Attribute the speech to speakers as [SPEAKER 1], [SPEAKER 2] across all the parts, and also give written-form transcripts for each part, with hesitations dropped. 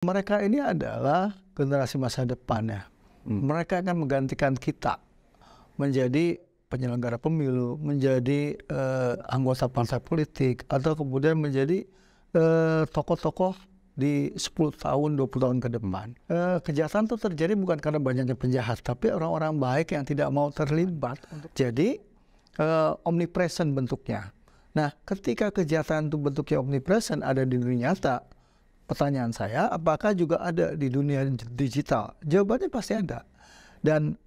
[SPEAKER 1] Mereka ini adalah generasi masa depan ya. Mereka akan menggantikan kita menjadi penyelenggara pemilu, menjadi anggota partai politik, atau kemudian menjadi tokoh-tokoh di 10 tahun, 20 tahun ke depan. Kejahatan itu terjadi bukan karena banyaknya penjahat, tapi orang-orang baik yang tidak mau terlibat. Jadi omnipresent bentuknya. Nah, ketika kejahatan itu bentuknya omnipresent ada di dunia nyata, pertanyaan saya, apakah juga ada di dunia digital? Jawabannya pasti ada. Dan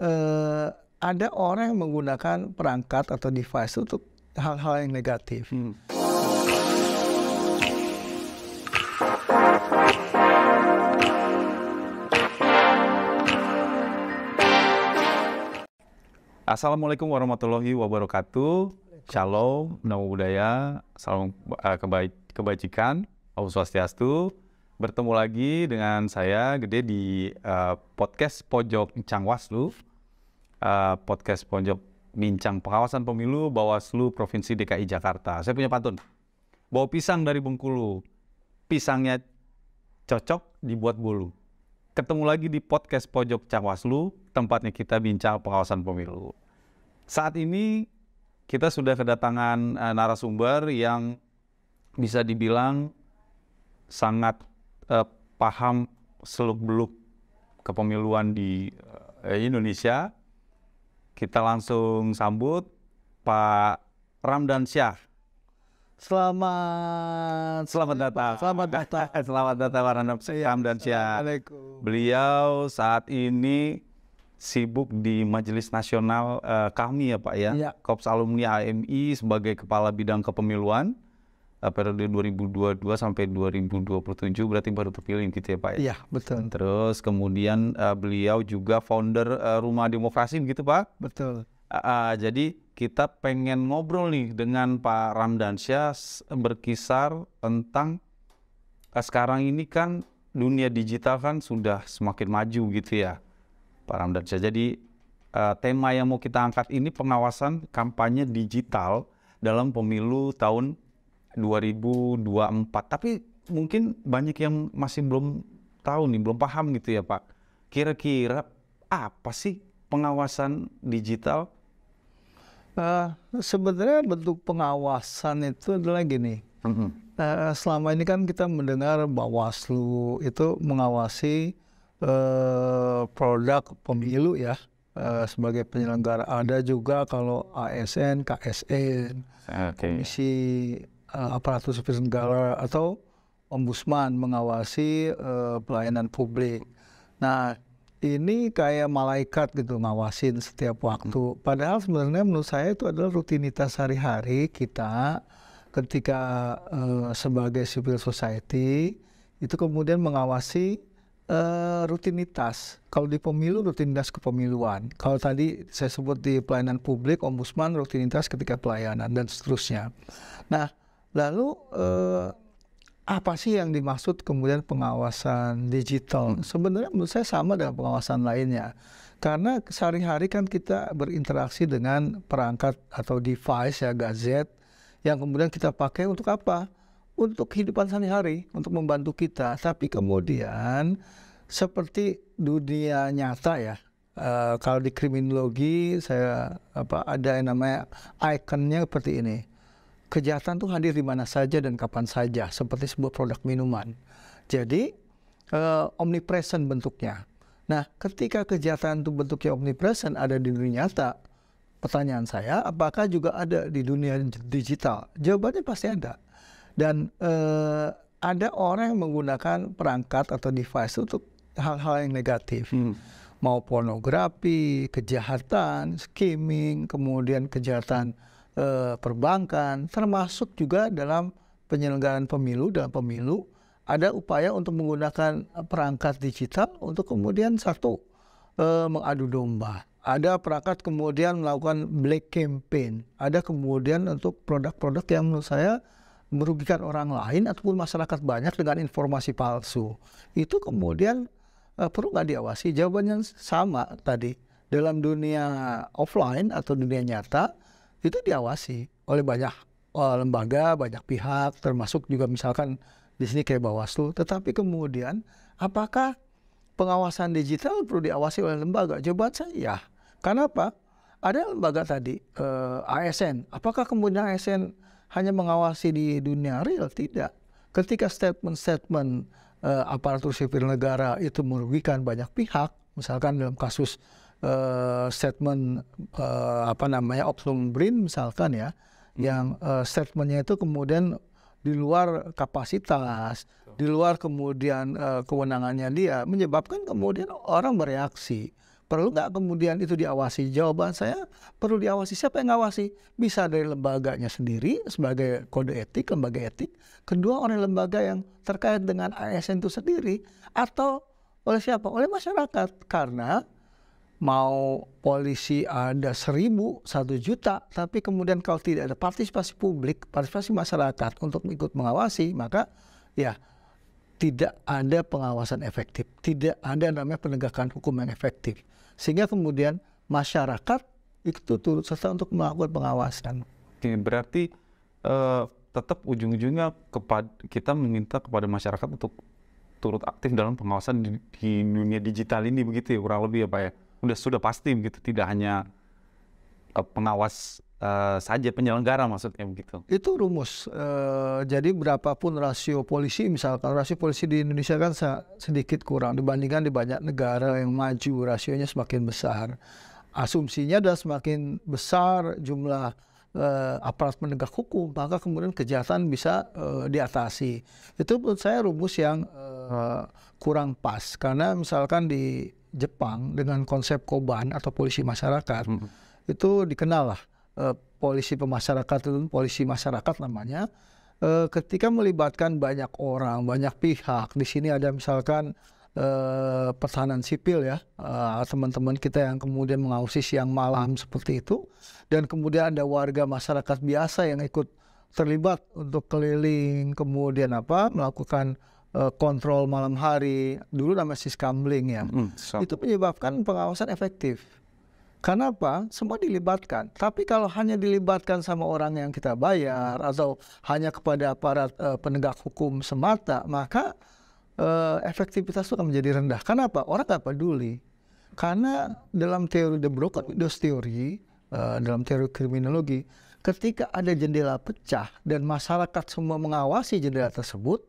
[SPEAKER 1] ada orang yang menggunakan perangkat atau device untuk hal-hal yang negatif.
[SPEAKER 2] Assalamualaikum warahmatullahi wabarakatuh. Shalom, namo buddhaya, salam kebajikan, Om Swastiastu. Bertemu lagi dengan saya Gede di podcast Pojok Cangwaslu, podcast Pojok Bincang Pengawasan Pemilu Bawaslu Provinsi DKI Jakarta. Saya punya pantun, bawa pisang dari Bengkulu, pisangnya cocok dibuat bolu. Ketemu lagi di podcast Pojok Cangwaslu, tempatnya kita bincang pengawasan pemilu. Saat ini kita sudah kedatangan narasumber yang bisa dibilang sangat paham seluk-beluk kepemiluan di Indonesia. Kita langsung sambut Pak Ramdansyah.
[SPEAKER 1] Selamat datang.
[SPEAKER 2] Selamat datang Pak Ramdansyah. Beliau saat ini sibuk di Majelis Nasional kami ya Pak ya, Korps Alumni AMI sebagai Kepala Bidang Kepemiluan periode 2022 sampai 2027, berarti baru terpilih gitu ya Pak ya?
[SPEAKER 1] Iya, betul.
[SPEAKER 2] Terus kemudian beliau juga founder Rumah Demokrasi gitu Pak?
[SPEAKER 1] Betul.
[SPEAKER 2] Jadi kita pengen ngobrol nih dengan Pak Ramdansyah berkisar tentang sekarang ini kan dunia digital kan sudah semakin maju gitu ya Pak Ramdansyah. Jadi tema yang mau kita angkat ini pengawasan kampanye digital dalam pemilu tahun 2024. Tapi mungkin banyak yang masih belum tahu nih, belum paham gitu ya Pak. Kira-kira apa sih pengawasan digital?
[SPEAKER 1] Sebenarnya bentuk pengawasan itu adalah gini. Selama ini kan kita mendengar Bawaslu itu mengawasi produk pemilu ya, sebagai penyelenggara. Ada juga kalau ASN, KSN, Komisi Aparatur Sipil Negara atau Ombudsman mengawasi pelayanan publik. Nah, ini kayak malaikat gitu ngawasin setiap waktu. Padahal sebenarnya menurut saya itu adalah rutinitas sehari-hari kita ketika sebagai civil society itu kemudian mengawasi rutinitas. Kalau di pemilu rutinitas kepemiluan. Kalau tadi saya sebut di pelayanan publik, Ombudsman rutinitas ketika pelayanan dan seterusnya. Nah, lalu apa sih yang dimaksud kemudian pengawasan digital? Sebenarnya menurut saya sama dengan pengawasan lainnya. Karena sehari-hari kan kita berinteraksi dengan perangkat atau device ya, gadget, yang kemudian kita pakai untuk apa? Untuk kehidupan sehari-hari, untuk membantu kita. Tapi kemudian seperti dunia nyata ya, kalau di kriminologi saya ada yang namanya ikonnya seperti ini. Kejahatan itu hadir di mana saja dan kapan saja, seperti sebuah produk minuman. Jadi omnipresent bentuknya. Nah, ketika kejahatan itu bentuknya omnipresent ada di dunia nyata, pertanyaan saya, apakah juga ada di dunia digital? Jawabannya pasti ada. Dan ada orang yang menggunakan perangkat atau device untuk hal-hal yang negatif. Mau pornografi, kejahatan, skimming, kemudian kejahatan perbankan, termasuk juga dalam penyelenggaraan pemilu. Dalam pemilu ada upaya untuk menggunakan perangkat digital untuk kemudian satu mengadu domba. Ada perangkat kemudian melakukan black campaign. Ada kemudian untuk produk-produk yang menurut saya merugikan orang lain ataupun masyarakat banyak dengan informasi palsu. Itu kemudian perlu nggak diawasi? Jawabannya sama tadi. Dalam dunia offline atau dunia nyata, itu diawasi oleh banyak lembaga, banyak pihak, termasuk juga misalkan di sini kayak Bawaslu. Tetapi kemudian apakah pengawasan digital perlu diawasi oleh lembaga? Jawaban saya ya. Karena apa? Ada lembaga tadi, ASN. Apakah kemudian ASN hanya mengawasi di dunia real? Tidak. Ketika statement-statement aparatur sipil negara itu merugikan banyak pihak, misalkan dalam kasus statement Oknum BRIN misalkan ya, yang statementnya itu kemudian di luar kapasitas, di luar kemudian kewenangannya dia, menyebabkan kemudian orang bereaksi. Perlu nggak kemudian itu diawasi? Jawaban saya perlu diawasi. Siapa yang ngawasi? Bisa dari lembaganya sendiri sebagai kode etik, lembaga etik. Kedua, oleh lembaga yang terkait dengan ASN itu sendiri. Atau oleh siapa? Oleh masyarakat. Karena mau polisi ada 1.000, 1 juta, tapi kemudian kalau tidak ada partisipasi publik, partisipasi masyarakat untuk ikut mengawasi, maka ya tidak ada pengawasan efektif. Tidak ada namanya penegakan hukum yang efektif. Sehingga kemudian masyarakat itu turut serta untuk melakukan pengawasan.
[SPEAKER 2] Oke, berarti tetap ujung-ujungnya kita meminta kepada masyarakat untuk turut aktif dalam pengawasan di dunia digital ini, begitu ya kurang lebih ya Pak ya? Sudah pasti begitu, tidak hanya pengawas saja, penyelenggara maksudnya begitu.
[SPEAKER 1] Itu rumus. Jadi berapapun rasio polisi, misalkan rasio polisi di Indonesia kan sedikit kurang dibandingkan di banyak negara yang maju, rasionya semakin besar. Asumsinya adalah semakin besar jumlah aparat penegak hukum, maka kemudian kejahatan bisa diatasi. Itu menurut saya rumus yang kurang pas, karena misalkan di Jepang dengan konsep Koban atau polisi masyarakat, itu dikenal lah. Polisi pemasyarakat itu polisi masyarakat namanya. Ketika melibatkan banyak orang, banyak pihak, di sini ada misalkan pertahanan sipil ya, teman-teman kita yang kemudian mengawasi siang malam seperti itu, dan kemudian ada warga masyarakat biasa yang ikut terlibat untuk keliling, kemudian melakukan kontrol malam hari, dulu namanya siskamling ya. Itu menyebabkan pengawasan efektif. Karena apa? Semua dilibatkan. Tapi kalau hanya dilibatkan sama orang yang kita bayar atau hanya kepada aparat penegak hukum semata, maka efektivitas itu akan menjadi rendah. Kenapa? Orang nggak peduli. Karena dalam teori the broken windows theory, dalam teori kriminologi, ketika ada jendela pecah dan masyarakat semua mengawasi jendela tersebut,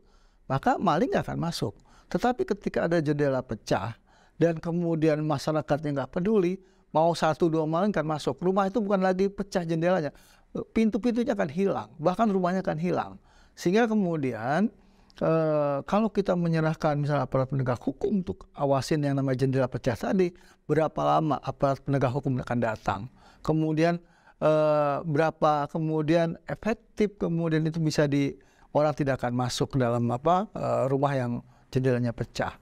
[SPEAKER 1] maka maling nggak akan masuk. Tetapi ketika ada jendela pecah dan kemudian masyarakatnya nggak peduli, mau 1-2 maling kan masuk. Rumah itu bukan lagi pecah jendelanya, pintu-pintunya akan hilang, bahkan rumahnya akan hilang. Sehingga kemudian kalau kita menyerahkan misalnya aparat penegak hukum untuk awasin yang namanya jendela pecah tadi, berapa lama aparat penegak hukum akan datang? Kemudian berapa kemudian efektif kemudian itu bisa orang tidak akan masuk ke dalam rumah yang jendelanya pecah.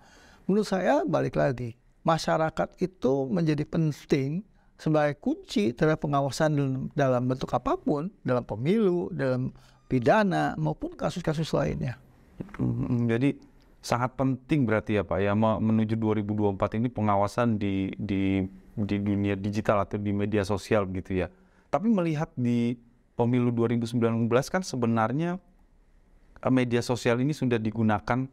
[SPEAKER 1] Menurut saya balik lagi, masyarakat itu menjadi penting sebagai kunci terhadap pengawasan dalam bentuk apapun, dalam pemilu, dalam pidana, maupun kasus-kasus lainnya.
[SPEAKER 2] Jadi sangat penting berarti ya Pak ya, menuju 2024 ini pengawasan di dunia digital atau di media sosial gitu ya. Tapi melihat di pemilu 2019 kan sebenarnya media sosial ini sudah digunakan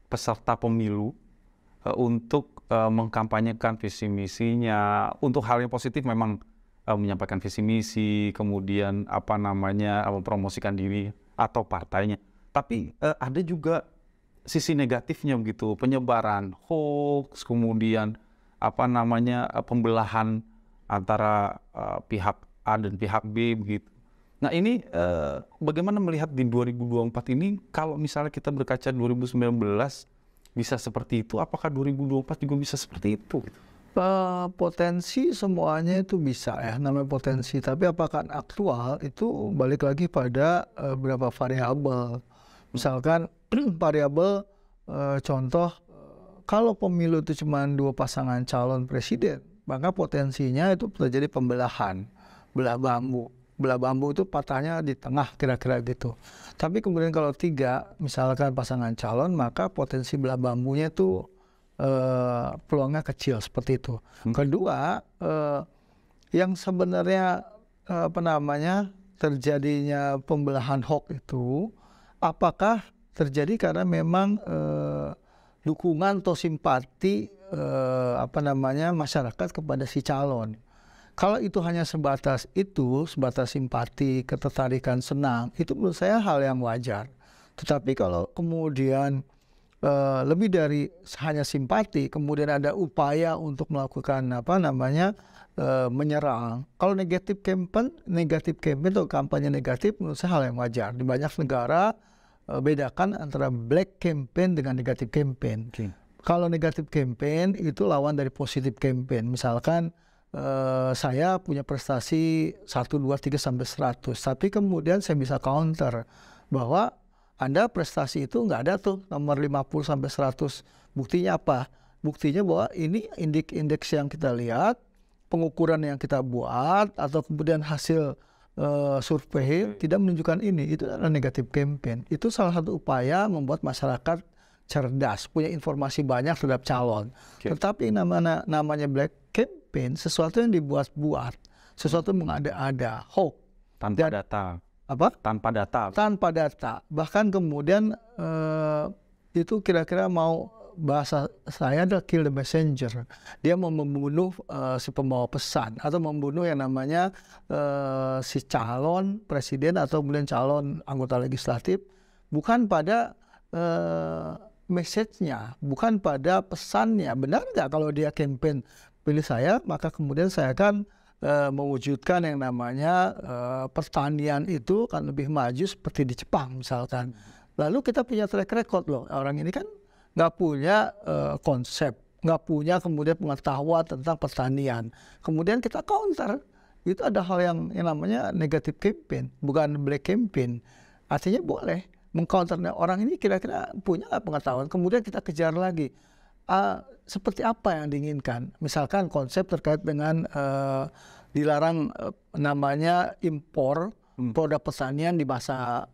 [SPEAKER 2] peserta pemilu untuk mengkampanyekan visi misinya, untuk hal yang positif memang menyampaikan visi misi, kemudian mempromosikan diri atau partainya. Tapi ada juga sisi negatifnya begitu, penyebaran hoax, kemudian pembelahan antara pihak A dan pihak B begitu. Nah ini bagaimana melihat di 2024 ini, kalau misalnya kita berkaca 2019 bisa seperti itu, apakah 2024 juga bisa seperti itu?
[SPEAKER 1] Potensi semuanya itu bisa ya, namanya potensi. Tapi apakah aktual itu balik lagi pada beberapa variabel. Misalkan variabel contoh, kalau pemilu itu cuma 2 pasangan calon presiden, maka potensinya itu terjadi pembelahan, belah bambu. Belah bambu itu patahnya di tengah kira-kira gitu. Tapi kemudian kalau 3 misalkan pasangan calon, maka potensi belah bambunya itu peluangnya kecil seperti itu. Kedua, yang sebenarnya terjadinya pembelahan hoax itu, apakah terjadi karena memang dukungan atau simpati masyarakat kepada si calon. Kalau itu hanya sebatas simpati, ketertarikan, senang, itu menurut saya hal yang wajar. Tetapi kalau kemudian lebih dari hanya simpati, kemudian ada upaya untuk melakukan menyerang. Kalau negatif campaign atau kampanye negatif menurut saya hal yang wajar. Di banyak negara bedakan antara black campaign dengan negatif campaign. Okay. Kalau negatif campaign itu lawan dari positif campaign. Misalkan saya punya prestasi 1, 2, 3 sampai 100, tapi kemudian saya bisa counter bahwa Anda prestasi itu nggak ada tuh nomor 50 sampai 100. Buktinya apa? Buktinya bahwa ini indeks yang kita lihat, pengukuran yang kita buat, atau kemudian hasil survei tidak menunjukkan ini. Itu adalah negatif campaign. Itu salah satu upaya membuat masyarakat cerdas, punya informasi banyak terhadap calon. Okay. Tetapi namanya black campaign, sesuatu yang dibuat-buat, sesuatu mengada-ada, hoax.
[SPEAKER 2] Tanpa data.
[SPEAKER 1] Apa?
[SPEAKER 2] Tanpa data.
[SPEAKER 1] Tanpa data. Bahkan kemudian itu kira-kira mau bahasa saya adalah kill the messenger. Dia mau membunuh si pembawa pesan atau membunuh yang namanya si calon presiden atau kemudian calon anggota legislatif bukan pada message-nya, bukan pada pesannya. Benar nggak kalau dia campaign pilih saya, maka kemudian saya akan mewujudkan yang namanya pertanian itu kan lebih maju seperti di Jepang misalkan. Lalu kita punya track record loh, orang ini kan nggak punya konsep, nggak punya kemudian pengetahuan tentang pertanian. Kemudian kita counter, itu ada hal yang namanya negatif campaign, bukan black campaign. Artinya boleh mengcounter orang ini kira-kira punya pengetahuan, kemudian kita kejar lagi. Seperti apa yang diinginkan? Misalkan konsep terkait dengan dilarang namanya impor produk pertanian di masa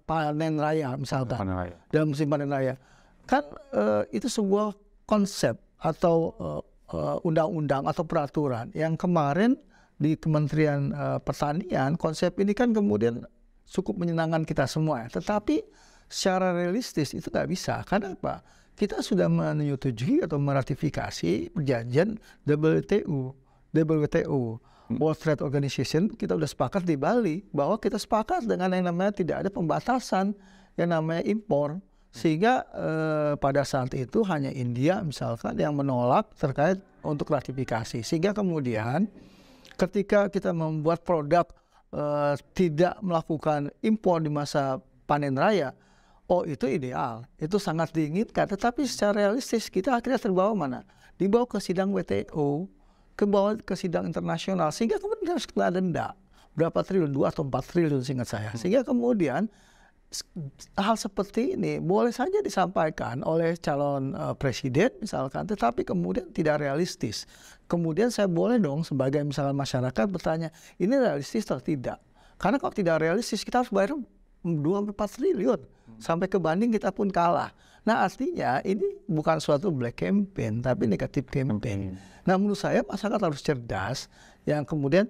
[SPEAKER 1] panen raya misalkan, dalam musim panen raya. Kan itu sebuah konsep atau undang-undang atau peraturan yang kemarin di Kementerian Pertanian, konsep ini kan kemudian cukup menyenangkan kita semua, tetapi secara realistis itu nggak bisa. Karena apa? Kita sudah menyetujui atau meratifikasi perjanjian WTO, World Trade Organization. Kita sudah sepakat di Bali bahwa kita sepakat dengan yang namanya tidak ada pembatasan yang namanya impor. Sehingga pada saat itu hanya India misalkan yang menolak terkait untuk ratifikasi. Sehingga kemudian ketika kita membuat produk tidak melakukan impor di masa panen raya, oh itu ideal, itu sangat diinginkan. Tetapi secara realistis kita akhirnya terbawa mana? Dibawa ke sidang WTO, ke sidang internasional, sehingga kemudian harus kena denda. Berapa triliun? 2 atau 4 triliun seingat saya. Sehingga kemudian hal seperti ini boleh saja disampaikan oleh calon presiden misalkan, tetapi kemudian tidak realistis. Kemudian saya boleh dong sebagai misalkan masyarakat bertanya, ini realistis atau tidak? Karena kalau tidak realistis kita harus bayar 2-4 triliun. Sampai ke banding kita pun kalah. Nah artinya ini bukan suatu black campaign, tapi negatif campaign. Nah menurut saya masyarakat harus cerdas, yang kemudian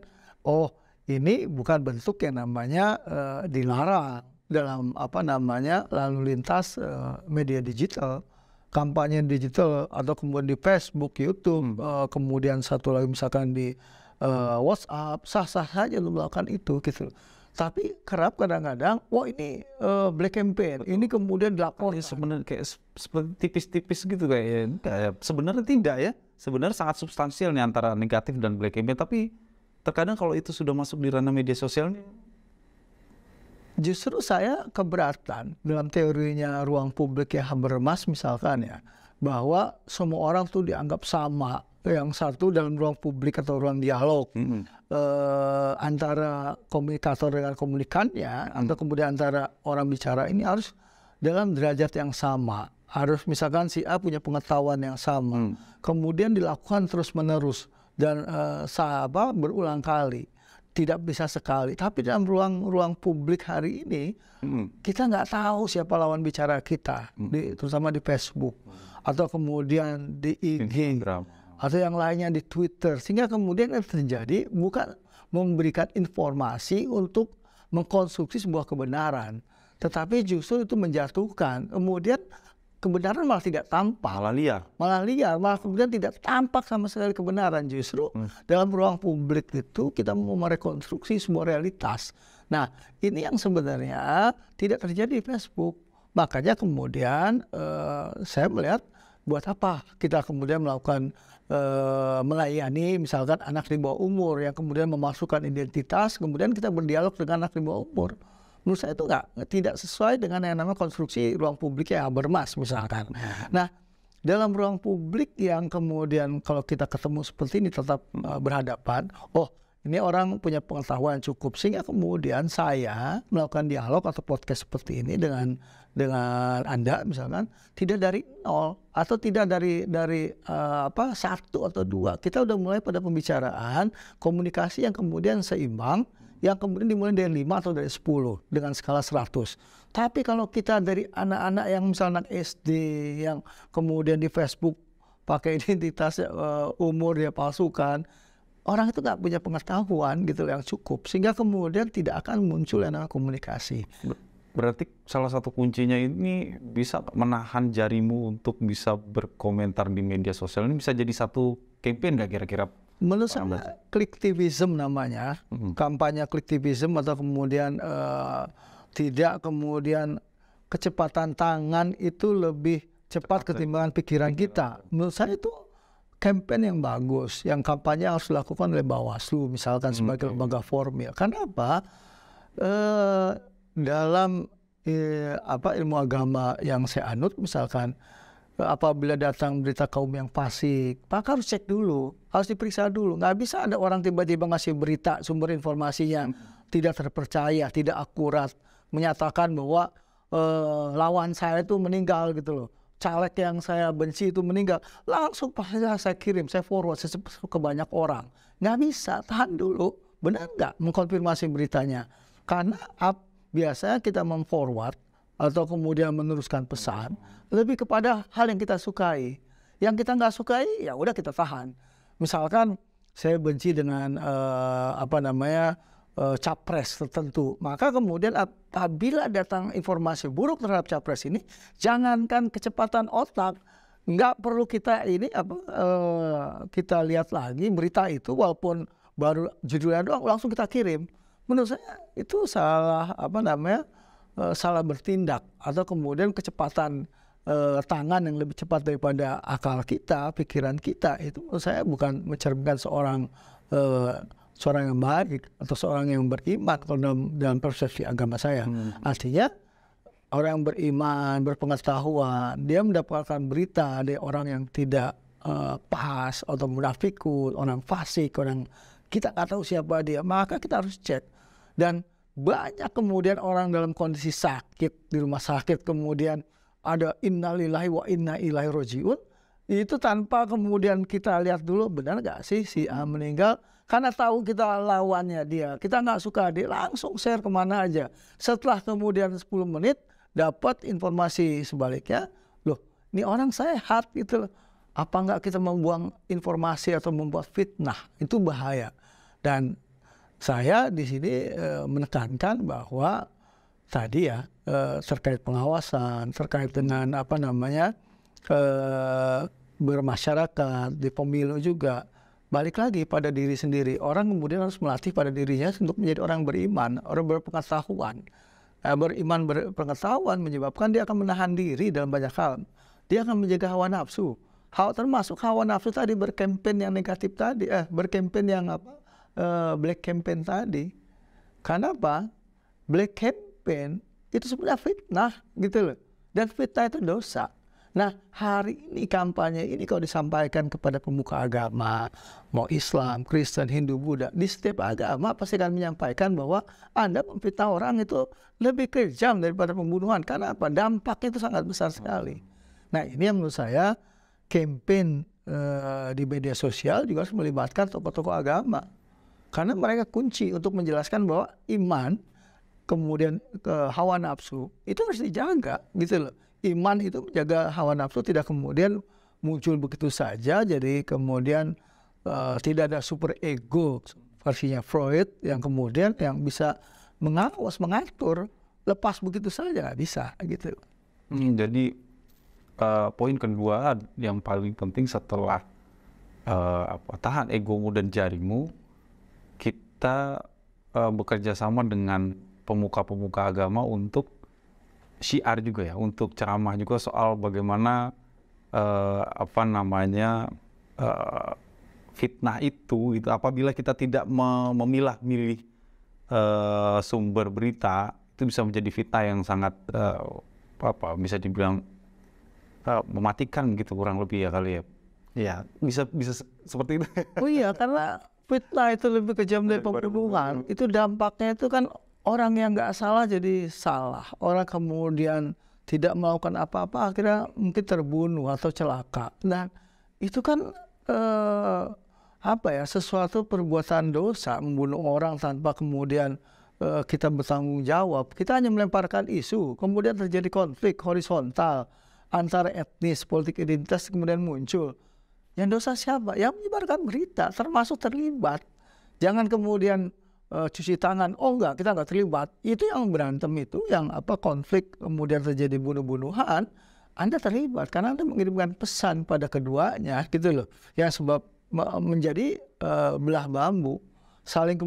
[SPEAKER 1] ini bukan bentuk yang namanya dilarang dalam lalu lintas media digital, kampanye digital atau kemudian di Facebook, YouTube, kemudian satu lagi misalkan di WhatsApp, sah-sah saja untuk melakukan itu gitu. Tapi kerap kadang-kadang, ini black campaign, ini kemudian dilaporkan.
[SPEAKER 2] Sebenarnya kayak seperti tipis-tipis gitu kayak sebenarnya tidak ya. Sebenarnya sangat substansial nih antara negatif dan black campaign. Tapi terkadang kalau itu sudah masuk di ranah media sosial nih.
[SPEAKER 1] Justru saya keberatan dalam teorinya ruang publik yang habermas misalkan ya, bahwa semua orang tuh dianggap sama. Yang satu dalam ruang publik atau ruang dialog antara komunikator dengan komunikannya atau kemudian antara orang bicara ini harus dalam derajat yang sama. Harus misalkan si A punya pengetahuan yang sama. Kemudian dilakukan terus-menerus dan berulang kali. Tidak bisa sekali. Tapi dalam ruang publik hari ini kita nggak tahu siapa lawan bicara kita, terutama di Facebook atau kemudian di IG. Atau yang lainnya di Twitter, sehingga kemudian yang terjadi bukan memberikan informasi untuk mengkonstruksi sebuah kebenaran, tetapi justru itu menjatuhkan. Kemudian kebenaran malah tidak tampak. Malah liar, malah kemudian tidak tampak sama sekali kebenaran. Justru dalam ruang publik itu kita mau merekonstruksi sebuah realitas. Nah, ini yang sebenarnya tidak terjadi di Facebook. Makanya kemudian saya melihat buat apa kita kemudian melakukan melayani misalkan anak di bawah umur yang kemudian memasukkan identitas, kemudian kita berdialog dengan anak di bawah umur. Menurut saya itu tidak sesuai dengan yang namanya konstruksi ruang publik yang Habermas misalkan. Nah, dalam ruang publik yang kemudian kalau kita ketemu seperti ini tetap berhadapan, oh ini orang punya pengetahuan cukup, sehingga kemudian saya melakukan dialog atau podcast seperti ini dengan Anda misalkan tidak dari nol atau tidak dari satu atau dua. Kita udah mulai pada pembicaraan komunikasi yang kemudian seimbang, yang kemudian dimulai dari 5 atau dari 10 dengan skala 100. Tapi kalau kita dari anak-anak yang misalnya SD yang kemudian di Facebook pakai identitas umur dia palsukan, orang itu nggak punya pengetahuan gitu yang cukup, sehingga kemudian tidak akan muncul yang namanya komunikasi.
[SPEAKER 2] Berarti salah satu kuncinya ini bisa menahan jarimu untuk bisa berkomentar di media sosial. Ini bisa jadi satu campaign nggak kira-kira?
[SPEAKER 1] Menurut saya kliktivism namanya, kampanye kliktivism atau kemudian tidak kemudian kecepatan tangan itu lebih cepat ketimbang pikiran kita. Menurut saya itu campaign yang bagus, yang kampanye harus dilakukan oleh Bawaslu misalkan sebagai lembaga formil. Karena apa? Dalam ilmu agama yang saya anut misalkan, apabila datang berita kaum yang fasik, maka harus cek dulu, harus diperiksa dulu. Nggak bisa ada orang tiba-tiba ngasih berita, sumber informasinya tidak terpercaya, tidak akurat, menyatakan bahwa lawan saya itu meninggal gitu loh, caleg yang saya benci itu meninggal, langsung saya kirim, saya forward ke banyak orang. Nggak bisa, tahan dulu, benar nggak mengkonfirmasi beritanya. Karena biasanya kita memforward atau kemudian meneruskan pesan lebih kepada hal yang kita sukai. Yang kita nggak sukai ya udah kita tahan. Misalkan saya benci dengan capres tertentu, maka kemudian apabila datang informasi buruk terhadap capres ini, jangankan kecepatan otak, nggak perlu kita kita lihat lagi berita itu walaupun baru judulnya doang langsung kita kirim. Menurut saya itu salah salah bertindak, atau kemudian kecepatan tangan yang lebih cepat daripada akal kita, pikiran kita, itu menurut saya bukan mencerminkan seorang yang baik atau seorang yang beriman kalau dalam persepsi agama saya. Artinya orang yang beriman, berpengetahuan, dia mendapatkan berita dari orang yang tidak pas atau munafikun, orang fasik, orang kita nggak tahu siapa dia, maka kita harus cek. Dan banyak kemudian orang dalam kondisi sakit di rumah sakit, kemudian ada innalillahi wa inna ilaihi rajiun, itu tanpa kemudian kita lihat dulu benar nggak sih si A meninggal, karena tahu kita lawannya dia, kita nggak suka dia, langsung share kemana aja. Setelah kemudian 10 menit dapat informasi sebaliknya, loh ini orang sehat gitu loh. Apa nggak kita membuang informasi atau membuat fitnah, itu bahaya. Dan saya di sini menekankan bahwa tadi ya terkait pengawasan, terkait dengan bermasyarakat di pemilu juga, balik lagi pada diri sendiri. Orang kemudian harus melatih pada dirinya untuk menjadi orang beriman, orang berpengetahuan. Beriman berpengetahuan menyebabkan dia akan menahan diri dalam banyak hal. Dia akan menjaga hawa nafsu. Termasuk hawa nafsu tadi berkampanye yang negatif tadi, berkampanye yang black campaign tadi. Karena apa? Black campaign itu sebenarnya fitnah gitu loh. Dan fitnah itu dosa. Nah, hari ini kampanye ini kalau disampaikan kepada pemuka agama, mau Islam, Kristen, Hindu, Buddha, di setiap agama pasti akan menyampaikan bahwa Anda memfitnah orang itu lebih kejam daripada pembunuhan. Karena apa? Dampaknya itu sangat besar sekali. Nah, ini yang menurut saya campaign di media sosial juga harus melibatkan tokoh-tokoh agama. Karena mereka kunci untuk menjelaskan bahwa iman, kemudian hawa nafsu, itu harus dijaga gitu loh. Iman itu menjaga hawa nafsu, tidak kemudian muncul begitu saja. Jadi kemudian tidak ada super ego versinya Freud yang kemudian yang bisa mengatur lepas begitu saja, nggak bisa gitu.
[SPEAKER 2] Jadi poin kedua yang paling penting setelah tahan egomu dan jarimu, kita bekerja sama dengan pemuka-pemuka agama untuk syiar juga ya, untuk ceramah juga soal bagaimana fitnah itu apabila kita tidak memilah-milih sumber berita, itu bisa menjadi fitnah yang sangat bisa dibilang mematikan gitu, kurang lebih ya kali ya. Ya, bisa seperti itu.
[SPEAKER 1] Oh iya, karena fitnah itu lebih kejam dari pembunuhan. Itu dampaknya itu kan orang yang nggak salah jadi salah. Orang kemudian tidak melakukan apa-apa akhirnya mungkin terbunuh atau celaka. Nah, itu kan sesuatu perbuatan dosa, membunuh orang tanpa kemudian kita bertanggung jawab. Kita hanya melemparkan isu, kemudian terjadi konflik horizontal antara etnis, politik identitas kemudian muncul. Yang dosa siapa? Yang menyebarkan berita, termasuk terlibat. Jangan kemudian cuci tangan, oh enggak, kita enggak terlibat. Itu yang berantem itu, yang konflik kemudian terjadi bunuh-bunuhan, Anda terlibat karena Anda mengirimkan pesan pada keduanya gitu loh. Yang sebab menjadi belah bambu, saling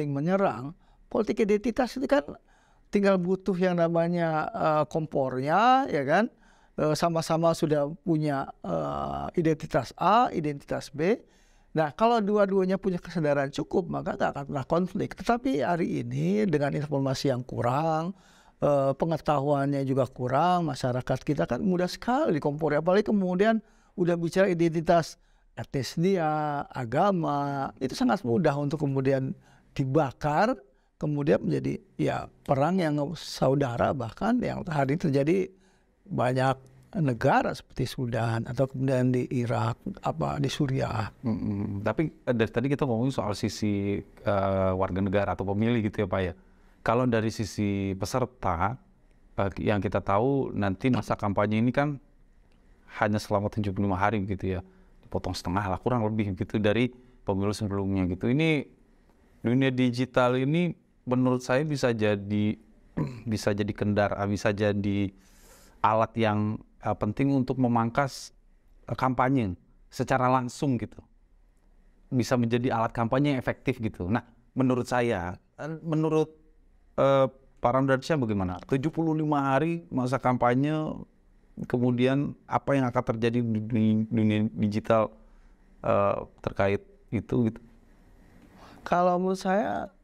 [SPEAKER 1] menyerang. Politik identitas itu kan tinggal butuh yang namanya kompornya, ya kan? Sama-sama sudah punya identitas A, identitas B. Nah, kalau dua-duanya punya kesadaran cukup, maka nggak akan pernah konflik. Tetapi hari ini dengan informasi yang kurang, pengetahuannya juga kurang, masyarakat kita kan mudah sekali kompor. Apalagi kemudian udah bicara identitas etnis dia, agama, itu sangat mudah untuk kemudian dibakar, kemudian menjadi ya perang yang saudara, bahkan yang hari ini terjadi banyak negara seperti Sudan atau kemudian di Irak, di Suriah.
[SPEAKER 2] Tapi dari tadi kita ngomongin soal sisi warga negara atau pemilih gitu ya Pak ya. Kalau dari sisi peserta, yang kita tahu nanti masa kampanye ini kan hanya selama 75 hari gitu ya. Dipotong setengah lah, kurang lebih gitu dari pemilu sebelumnya gitu. Ini dunia digital ini menurut saya bisa jadi alat yang penting untuk memangkas kampanye secara langsung gitu. Bisa menjadi alat kampanye yang efektif gitu. Nah, menurut saya, menurut Pak Ramdansyah bagaimana? 75 hari masa kampanye, kemudian apa yang akan terjadi di dunia digital terkait itu gitu?
[SPEAKER 1] Kalau menurut saya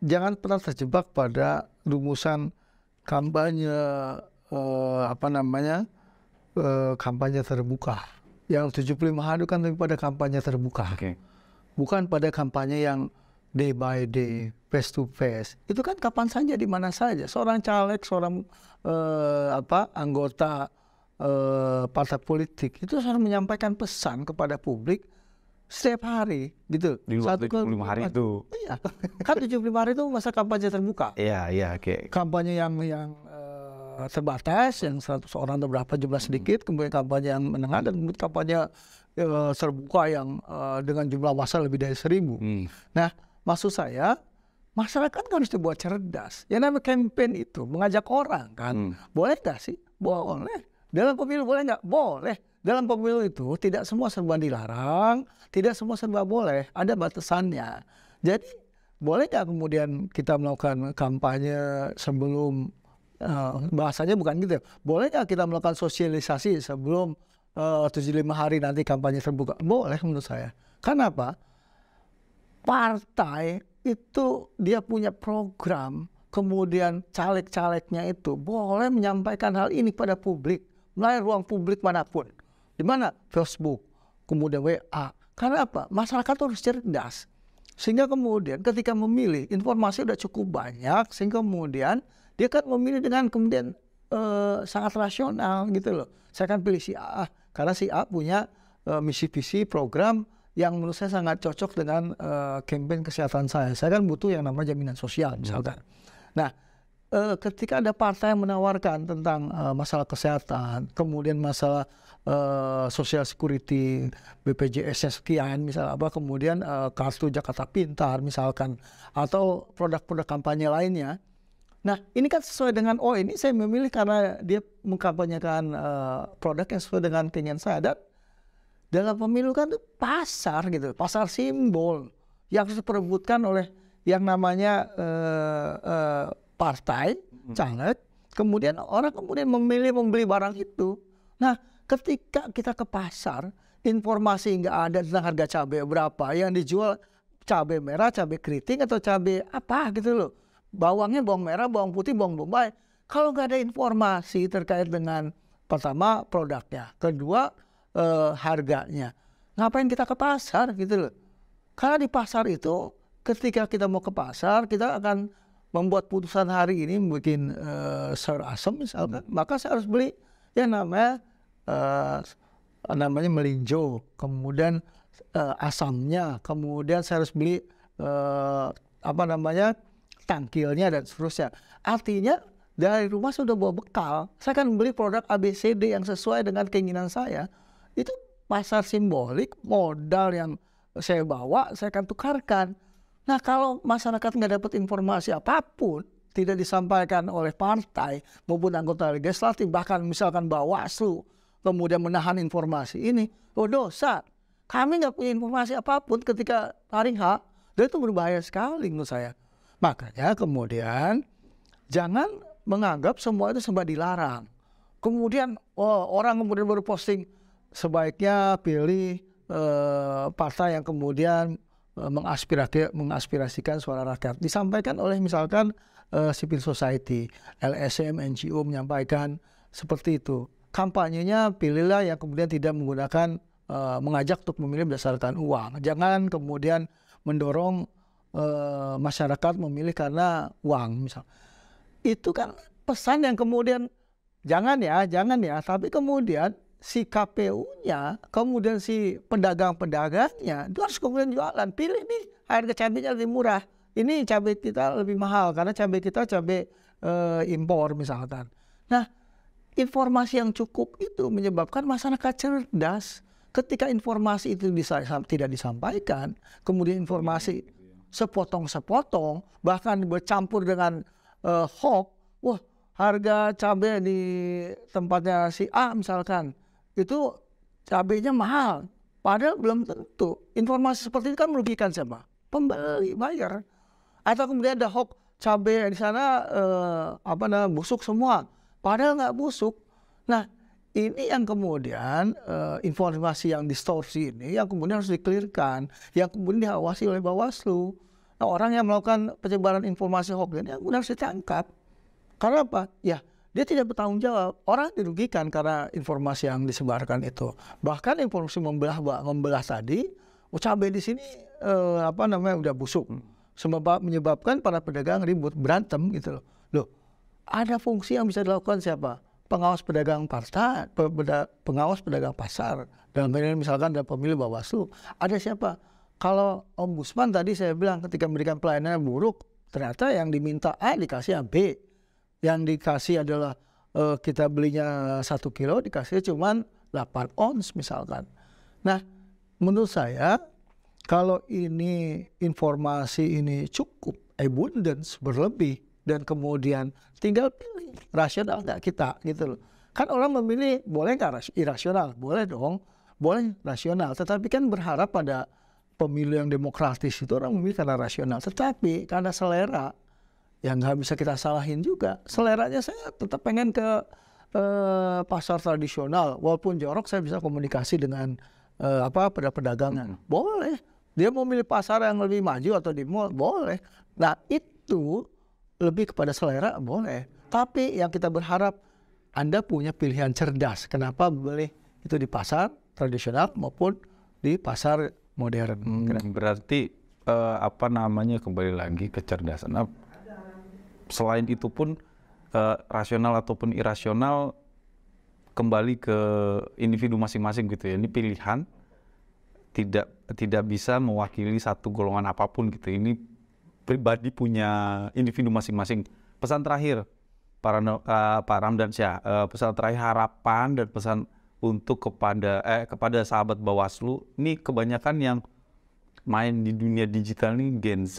[SPEAKER 1] jangan pernah terjebak pada rumusan kampanye kampanye terbuka. Yang 75 hari kan lebih pada kampanye terbuka. Bukan pada kampanye yang day by day, face to face. Itu kan kapan saja, di mana saja. Seorang caleg, seorang anggota partai politik itu harus menyampaikan pesan kepada publik setiap hari gitu.
[SPEAKER 2] Di 75 hari itu.
[SPEAKER 1] Iya. Kan 75 hari itu masa kampanye terbuka.
[SPEAKER 2] Iya,
[SPEAKER 1] Kampanye yang terbatas, yang 100 orang atau berapa jumlah sedikit, kemudian kampanye yang menengah, dan kemudian kampanye terbuka yang dengan jumlah massa lebih dari 1.000. Nah, maksud saya, masyarakat kan harus dibuat cerdas. Yang namanya campaign itu mengajak orang kan. Boleh nggak sih? Boleh. Dalam pemilu boleh nggak? Boleh. Dalam pemilu itu tidak semua serba dilarang, tidak semua serba boleh, ada batasannya. Jadi boleh nggak kemudian kita melakukan kampanye sebelum, bahasanya bukan gitu, boleh nggak kita melakukan sosialisasi sebelum 75 hari nanti kampanye terbuka? Boleh menurut saya. Kenapa? Partai itu dia punya program, kemudian caleg-calegnya itu boleh menyampaikan hal ini pada publik melalui ruang publik manapun. Di mana? Facebook, kemudian WA. Karena apa? Masyarakat harus cerdas. Sehingga kemudian ketika memilih, informasi sudah cukup banyak, sehingga kemudian dia kan memilih dengan kemudian sangat rasional gitu loh. Saya akan pilih si A, karena si A punya misi visi program yang menurut saya sangat cocok dengan campaign kesehatan saya. Saya kan butuh yang namanya jaminan sosial misalkan. Nah, ketika ada partai yang menawarkan tentang masalah kesehatan, kemudian masalah social security, BPJS-nya sekian, misalnya kemudian kartu Jakarta Pintar misalkan, atau produk-produk kampanye lainnya, Nah, ini kan sesuai dengan, oh ini saya memilih karena dia mengkampanyekan produk yang sesuai dengan keinginan saya. Dan dalam pemilu kan itu pasar gitu, pasar simbol yang harus diperebutkan oleh yang namanya partai, caleg, kemudian orang kemudian memilih membeli barang itu. Nah, ketika kita ke pasar, informasi nggak ada tentang harga cabai berapa, yang dijual cabai merah, cabai keriting, atau cabai apa gitu loh. Bawangnya bawang merah, bawang putih, bawang bombay. Kalau nggak ada informasi terkait dengan pertama produknya, kedua harganya, ngapain kita ke pasar gitu loh. Karena di pasar itu ketika kita mau ke pasar, kita akan membuat putusan hari ini bikin sayur asem misalkan, maka saya harus beli yang namanya melinjo, kemudian asamnya, kemudian saya harus beli tangkilnya dan seterusnya. Artinya dari rumah saya sudah bawa bekal, saya akan beli produk ABCD yang sesuai dengan keinginan saya. Itu pasar simbolik, modal yang saya bawa saya akan tukarkan. Nah, kalau masyarakat nggak dapat informasi apapun, tidak disampaikan oleh partai maupun anggota legislatif, bahkan misalkan Bawaslu kemudian menahan informasi ini, oh dosa. Kami nggak punya informasi apapun ketika hari H, dan itu berbahaya sekali menurut saya. Makanya kemudian jangan menganggap semua itu serba dilarang. Kemudian orang kemudian baru posting, sebaiknya pilih partai yang kemudian mengaspirasikan suara rakyat. Disampaikan oleh misalkan civil society, LSM, NGO menyampaikan seperti itu. Kampanyenya pilihlah yang kemudian tidak menggunakan mengajak untuk memilih berdasarkan uang. Jangan kemudian mendorong masyarakat memilih karena uang misal. Itu kan pesan yang kemudian jangan ya, tapi kemudian si KPU-nya, kemudian si pedagang-pedagangnya itu harus kemudian jualan. Pilih nih harga cabainya lebih murah. Ini cabai kita lebih mahal karena cabai kita cabai impor misalkan. Nah, informasi yang cukup itu menyebabkan masyarakat cerdas. Ketika informasi itu tidak disampaikan, kemudian informasi sepotong-sepotong, bahkan bercampur dengan hoax, wah harga cabai di tempatnya si A misalkan, itu cabainya mahal, padahal belum tentu. Informasi seperti itu kan merugikan siapa? Pembeli, buyer. Atau kemudian ada hoax cabai di sana busuk semua, padahal nggak busuk. Nah, ini yang kemudian informasi yang distorsi ini yang kemudian harus dikelirkan, yang kemudian diawasi oleh Bawaslu. Nah, orang yang melakukan penyebaran informasi hoax ini kemudian harus ditangkap. Karena apa? Ya, dia tidak bertanggung jawab. Orang dirugikan karena informasi yang disebarkan itu. Bahkan informasi membelah tadi, cabai di sini udah busuk. Menyebabkan para pedagang ribut, berantem gitu loh. Loh, ada fungsi yang bisa dilakukan siapa? Pengawas pedagang pasar, pengawas pedagang pasar. Dalam hal ini misalkan dalam pemilu Bawaslu, ada siapa? Kalau ombudsman tadi saya bilang ketika memberikan pelayanan buruk, ternyata yang diminta A dikasih B. Yang dikasih adalah kita belinya 1 kilo, dikasih cuma 8 ons misalkan. Nah, menurut saya kalau ini informasi ini cukup, abundance, berlebih, dan kemudian tinggal pilih rasional nggak kita gitu loh. Kan orang memilih boleh nggak irasional? Boleh dong, boleh rasional. Tetapi kan berharap pada pemilu yang demokratis itu orang memilih karena rasional. Tetapi karena selera, yang nggak bisa kita salahin juga. Seleranya saya tetap pengen ke pasar tradisional. Walaupun jorok saya bisa komunikasi dengan pedagang. Boleh. Dia mau milih pasar yang lebih maju atau di mall, boleh. Nah itu lebih kepada selera, boleh. Tapi yang kita berharap Anda punya pilihan cerdas. Kenapa beli itu di pasar tradisional maupun di pasar modern.
[SPEAKER 2] Berarti kembali lagi kecerdasan. Selain itu pun rasional ataupun irasional kembali ke individu masing-masing gitu ya. Ini pilihan tidak bisa mewakili satu golongan apapun gitu. Ini pribadi punya individu masing-masing. Pesan terakhir Pak Ramdansyah, pesan terakhir harapan dan pesan untuk kepada sahabat Bawaslu, ini kebanyakan yang main di dunia digital nih, Gen Z,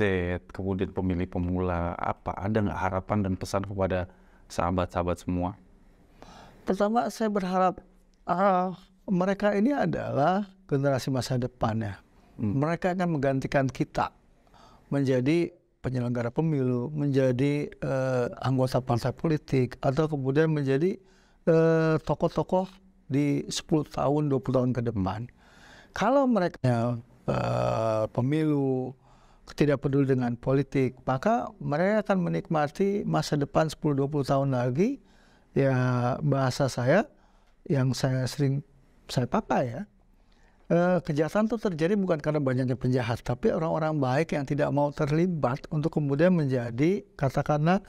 [SPEAKER 2] kemudian pemilih pemula, ada nggak harapan dan pesan kepada sahabat-sahabat semua?
[SPEAKER 1] Pertama, saya berharap mereka ini adalah generasi masa depan ya. Mereka akan menggantikan kita menjadi penyelenggara pemilu, menjadi anggota partai politik, atau kemudian menjadi tokoh-tokoh di 10 tahun, 20 tahun ke depan. Kalau mereka pemilu, tidak peduli dengan politik, maka mereka akan menikmati masa depan 10-20 tahun lagi. Ya, bahasa saya yang saya pakai ya, kejahatan itu terjadi bukan karena banyaknya penjahat, tapi orang-orang baik yang tidak mau terlibat untuk kemudian menjadi, katakanlah,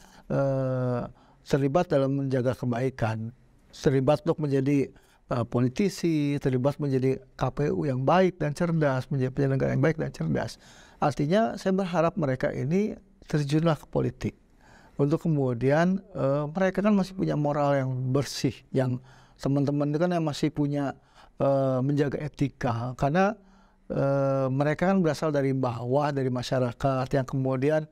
[SPEAKER 1] terlibat dalam menjaga kebaikan, terlibat untuk menjadi politisi, terlibat menjadi KPU yang baik dan cerdas, menjadi penyelenggara yang baik dan cerdas. Artinya saya berharap mereka ini terjunlah ke politik untuk kemudian mereka kan masih punya moral yang bersih, yang teman-teman itu kan yang masih punya menjaga etika, karena mereka kan berasal dari bawah, dari masyarakat yang kemudian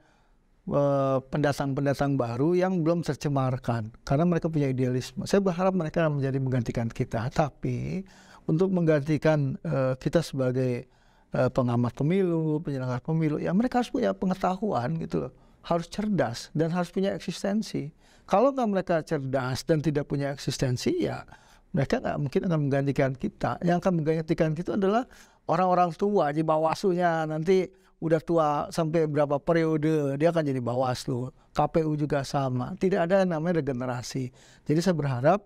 [SPEAKER 1] pendatang-pendatang baru yang belum tercemarkan karena mereka punya idealisme. Saya berharap mereka menjadi menggantikan kita, tapi untuk menggantikan kita sebagai pengamat pemilu, penyelenggara pemilu, ya mereka harus punya pengetahuan gitu loh, harus cerdas dan harus punya eksistensi. Kalau nggak mereka cerdas dan tidak punya eksistensi, ya mereka nggak mungkin akan menggantikan kita. Yang akan menggantikan kita adalah orang-orang tua di Bawaslu-nya, nanti udah tua sampai berapa periode dia akan jadi Bawaslu. KPU juga sama. Tidak ada yang namanya regenerasi. Jadi saya berharap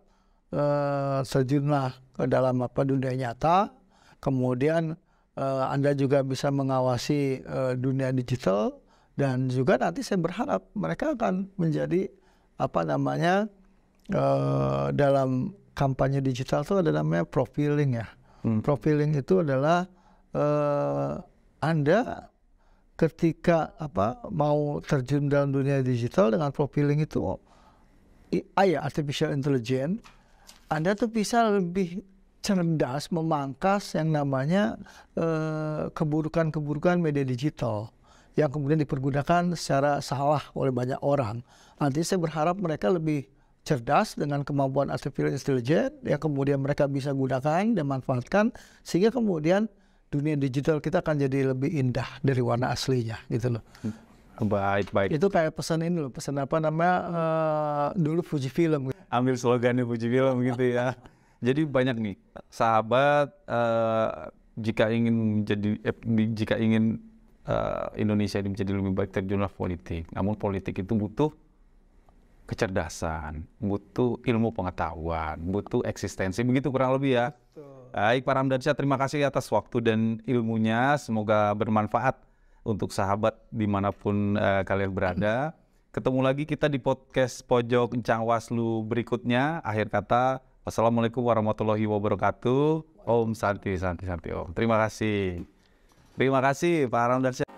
[SPEAKER 1] terjunlah ke dalam dunia nyata. Kemudian Anda juga bisa mengawasi dunia digital, dan juga nanti saya berharap mereka akan menjadi dalam kampanye digital itu ada namanya profiling ya. Profiling itu adalah Anda ketika mau terjun dalam dunia digital dengan profiling itu, artificial intelligence, Anda tuh bisa lebih cerdas memangkas yang namanya keburukan-keburukan media digital yang kemudian dipergunakan secara salah oleh banyak orang. Nanti saya berharap mereka lebih cerdas dengan kemampuan artificial intelligence yang kemudian mereka bisa gunakan dan manfaatkan, sehingga kemudian dunia digital kita akan jadi lebih indah dari warna aslinya gitu loh.
[SPEAKER 2] Baik.
[SPEAKER 1] Itu kayak pesan ini loh, pesan dulu Fujifilm.
[SPEAKER 2] Ambil slogannya Fujifilm gitu ya. Jadi banyak nih sahabat jika ingin Indonesia ini menjadi lebih baik, terjunlah politik. Namun politik itu butuh kecerdasan, butuh ilmu pengetahuan, butuh eksistensi, begitu kurang lebih ya. Baik, Pak Ramdansyah, terima kasih atas waktu dan ilmunya. Semoga bermanfaat untuk sahabat dimanapun kalian berada. Ketemu lagi kita di podcast Pojok Encang-Waslu berikutnya. Akhir kata, wassalamualaikum warahmatullahi wabarakatuh. Om Santi Om. Terima kasih. Terima kasih Pak Ramdansyah.